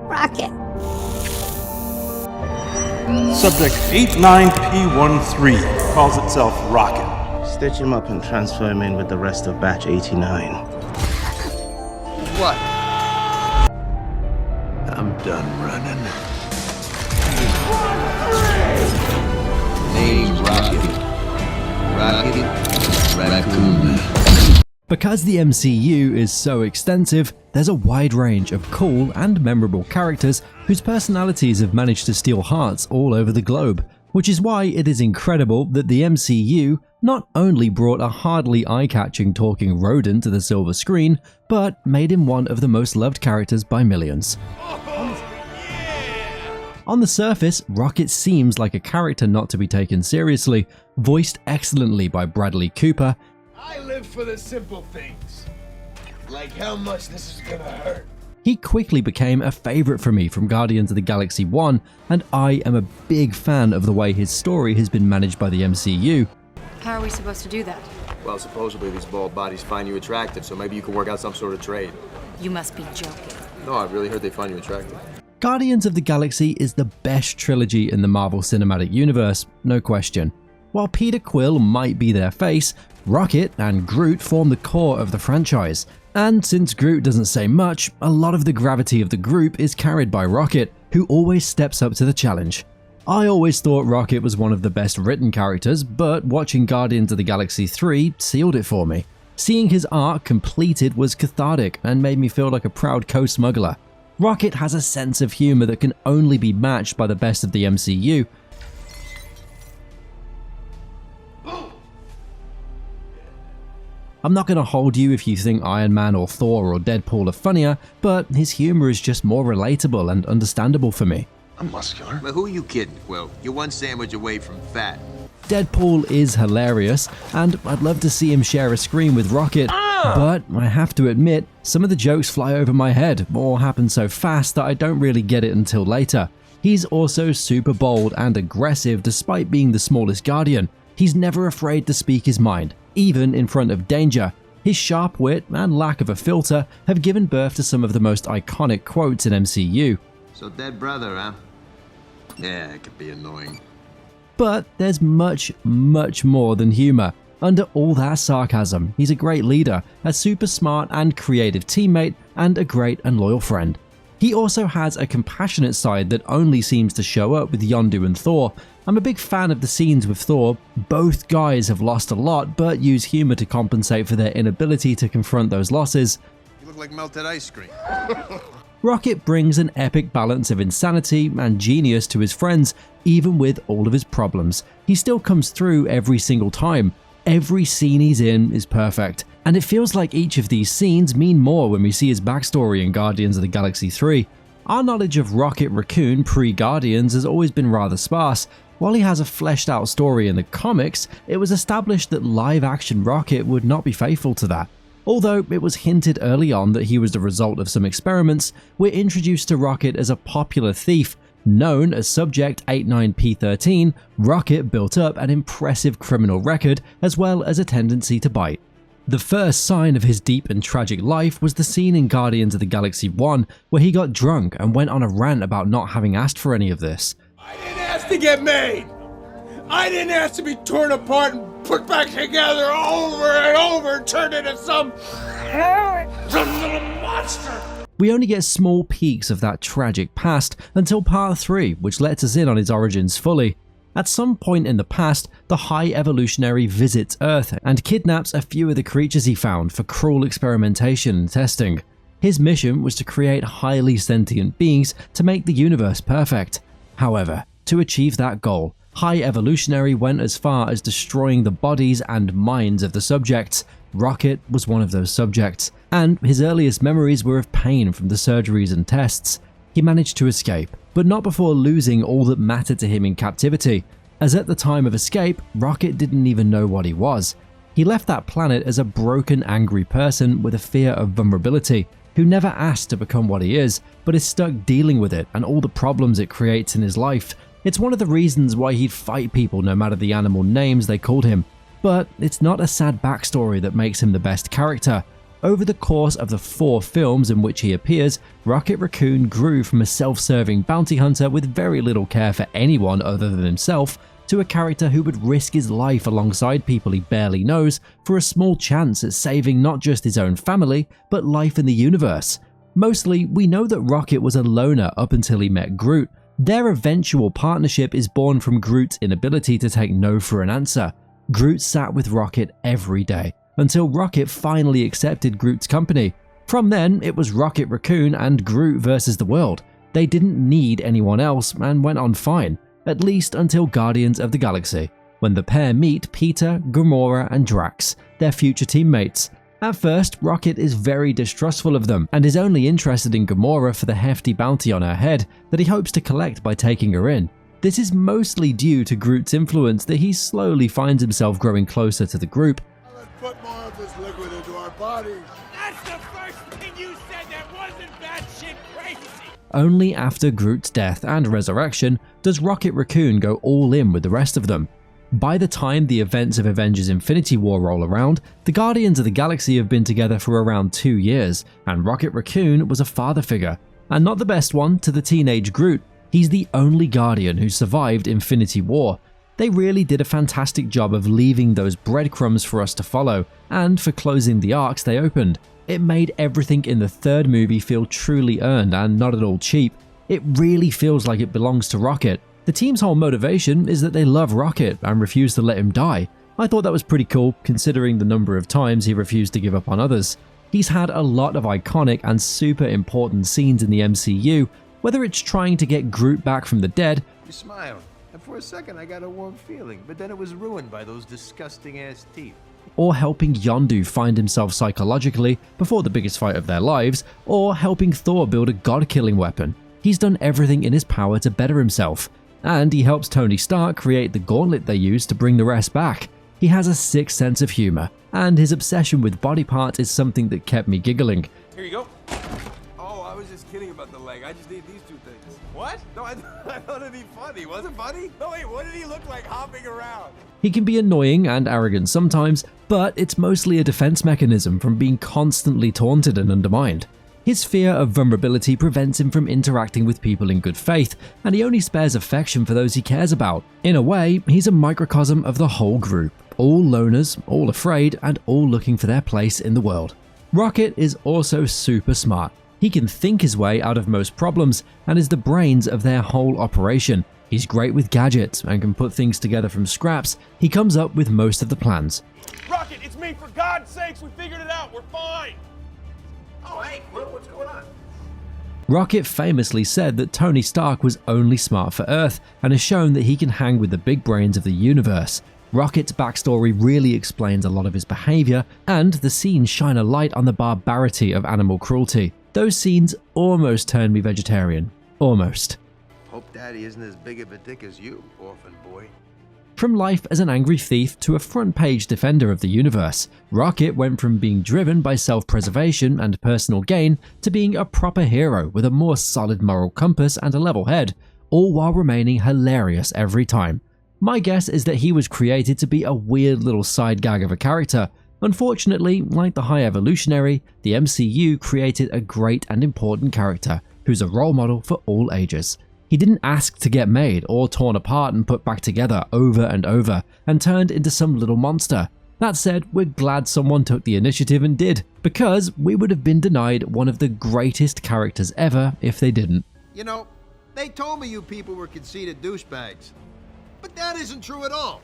Rocket. Subject 89P13 calls itself Rocket. Stitch him up and transfer him in with the rest of batch 89. What? I'm done running. Name's Rocket. Rocket Raccoon. Because the MCU is so extensive, there's a wide range of cool and memorable characters whose personalities have managed to steal hearts all over the globe, which is why it is incredible that the MCU not only brought a hardly eye-catching talking rodent to the silver screen, but made him one of the most loved characters by millions. On the surface, Rocket seems like a character not to be taken seriously, voiced excellently by Bradley Cooper. I live for the simple things, like how much this is gonna hurt. He quickly became a favorite for me from Guardians of the Galaxy 1, and I am a big fan of the way his story has been managed by the MCU. How are we supposed to do that? Well, supposedly these bald bodies find you attractive, so maybe you can work out some sort of trade. You must be joking. No, I really heard they find you attractive. Guardians of the Galaxy is the best trilogy in the Marvel Cinematic Universe, no question. While Peter Quill might be their face, Rocket and Groot form the core of the franchise. And since Groot doesn't say much, a lot of the gravity of the group is carried by Rocket, who always steps up to the challenge. I always thought Rocket was one of the best written characters, but watching Guardians of the Galaxy 3 sealed it for me. Seeing his arc completed was cathartic and made me feel like a proud co-smuggler. Rocket has a sense of humor that can only be matched by the best of the MCU. I'm not going to hold you if you think Iron Man or Thor or Deadpool are funnier, but his humor is just more relatable and understandable for me. I'm muscular. But who are you kidding, Quill? You're one sandwich away from fat. Deadpool is hilarious, and I'd love to see him share a screen with Rocket, but I have to admit, some of the jokes fly over my head or happen so fast that I don't really get it until later. He's also super bold and aggressive despite being the smallest Guardian. He's never afraid to speak his mind, even in front of danger. His sharp wit and lack of a filter have given birth to some of the most iconic quotes in MCU. So dead brother, huh? Yeah, it could be annoying. But there's much, much more than humor. Under all that sarcasm, he's a great leader, a super smart and creative teammate, and a great and loyal friend. He also has a compassionate side that only seems to show up with Yondu and Thor. I'm a big fan of the scenes with Thor. Both guys have lost a lot, but use humor to compensate for their inability to confront those losses. You look like melted ice cream. Rocket brings an epic balance of insanity and genius to his friends, even with all of his problems. He still comes through every single time. Every scene he's in is perfect, and it feels like each of these scenes mean more when we see his backstory in Guardians of the Galaxy 3. Our knowledge of Rocket Raccoon pre-Guardians has always been rather sparse. While he has a fleshed out story in the comics, it was established that live-action Rocket would not be faithful to that. Although it was hinted early on that he was the result of some experiments, we're introduced to Rocket as a popular thief. Known as Subject 89P13, Rocket built up an impressive criminal record as well as a tendency to bite. The first sign of his deep and tragic life was the scene in Guardians of the Galaxy 1 where he got drunk and went on a rant about not having asked for any of this. I didn't ask to get made. I didn't ask to be torn apart and put back together over and over and turned into some little monster. We only get small peeks of that tragic past until part 3, which lets us in on his origins fully. At some point in the past, the High Evolutionary visits Earth and kidnaps a few of the creatures he found for cruel experimentation and testing. His mission was to create highly sentient beings to make the universe perfect. However, to achieve that goal, High Evolutionary went as far as destroying the bodies and minds of the subjects. Rocket was one of those subjects, and his earliest memories were of pain from the surgeries and tests. He managed to escape, but not before losing all that mattered to him in captivity, as at the time of escape, Rocket didn't even know what he was. He left that planet as a broken, angry person with a fear of vulnerability, who never asked to become what he is, but is stuck dealing with it and all the problems it creates in his life. It's one of the reasons why he'd fight people no matter the animal names they called him. But it's not a sad backstory that makes him the best character. Over the course of the 4 films in which he appears, Rocket Raccoon grew from a self-serving bounty hunter with very little care for anyone other than himself to a character who would risk his life alongside people he barely knows for a small chance at saving not just his own family, but life in the universe. Mostly, we know that Rocket was a loner up until he met Groot. Their eventual partnership is born from Groot's inability to take no for an answer. Groot sat with Rocket every day, until Rocket finally accepted Groot's company. From then, it was Rocket Raccoon and Groot versus the world. They didn't need anyone else and went on fine, at least until Guardians of the Galaxy, when the pair meet Peter, Gamora, and Drax, their future teammates. At first, Rocket is very distrustful of them and is only interested in Gamora for the hefty bounty on her head that he hopes to collect by taking her in. This is mostly due to Groot's influence that he slowly finds himself growing closer to the group. Let's put more of this liquid into our bodies. That's the first thing you said that wasn't batshit crazy! Only after Groot's death and resurrection does Rocket Raccoon go all in with the rest of them. By the time the events of Avengers Infinity War roll around, the Guardians of the Galaxy have been together for around 2 years, and Rocket Raccoon was a father figure. And not the best one to the teenage Groot. He's the only Guardian who survived Infinity War. They really did a fantastic job of leaving those breadcrumbs for us to follow, and for closing the arcs they opened. It made everything in the 3rd movie feel truly earned and not at all cheap. It really feels like it belongs to Rocket. The team's whole motivation is that they love Rocket and refuse to let him die. I thought that was pretty cool, considering the number of times he refused to give up on others. He's had a lot of iconic and super important scenes in the MCU, whether it's trying to get Groot back from the dead, You smiled, and for a second I got a warm feeling, but then it was ruined by those disgusting-ass teeth. or helping Yondu find himself psychologically before the biggest fight of their lives, or helping Thor build a god-killing weapon. He's done everything in his power to better himself, and he helps Tony Stark create the gauntlet they use to bring the rest back. He has a sick sense of humor, and his obsession with body parts is something that kept me giggling. Here you go. Oh, I was just kidding about the leg. I just need these 2 things. What? No, I thought it'd be funny. Was it funny? No, wait, what did he look like hopping around? He can be annoying and arrogant sometimes, but it's mostly a defense mechanism from being constantly taunted and undermined. His fear of vulnerability prevents him from interacting with people in good faith, and he only spares affection for those he cares about. In a way, he's a microcosm of the whole group, all loners, all afraid, and all looking for their place in the world. Rocket is also super smart. He can think his way out of most problems and is the brains of their whole operation. He's great with gadgets and can put things together from scraps. He comes up with most of the plans. Rocket, it's me! For God's sakes, we figured it out! We're fine! Oh, hey, what's going on? Rocket famously said that Tony Stark was only smart for Earth and has shown that he can hang with the big brains of the universe. Rocket's backstory really explains a lot of his behavior, and the scenes shine a light on the barbarity of animal cruelty. Those scenes almost turned me vegetarian. Almost. Hope Daddy isn't as big of a dick as you, orphan boy. From life as an angry thief to a front-page defender of the universe, Rocket went from being driven by self-preservation and personal gain to being a proper hero with a more solid moral compass and a level head, all while remaining hilarious every time. My guess is that he was created to be a weird little side gag of a character. Unfortunately, like the High Evolutionary, the MCU created a great and important character who's a role model for all ages. He didn't ask to get made or torn apart and put back together over and over and turned into some little monster. That said, we're glad someone took the initiative and did, because we would have been denied one of the greatest characters ever if they didn't. You know, they told me you people were conceited douchebags. But that isn't true at all.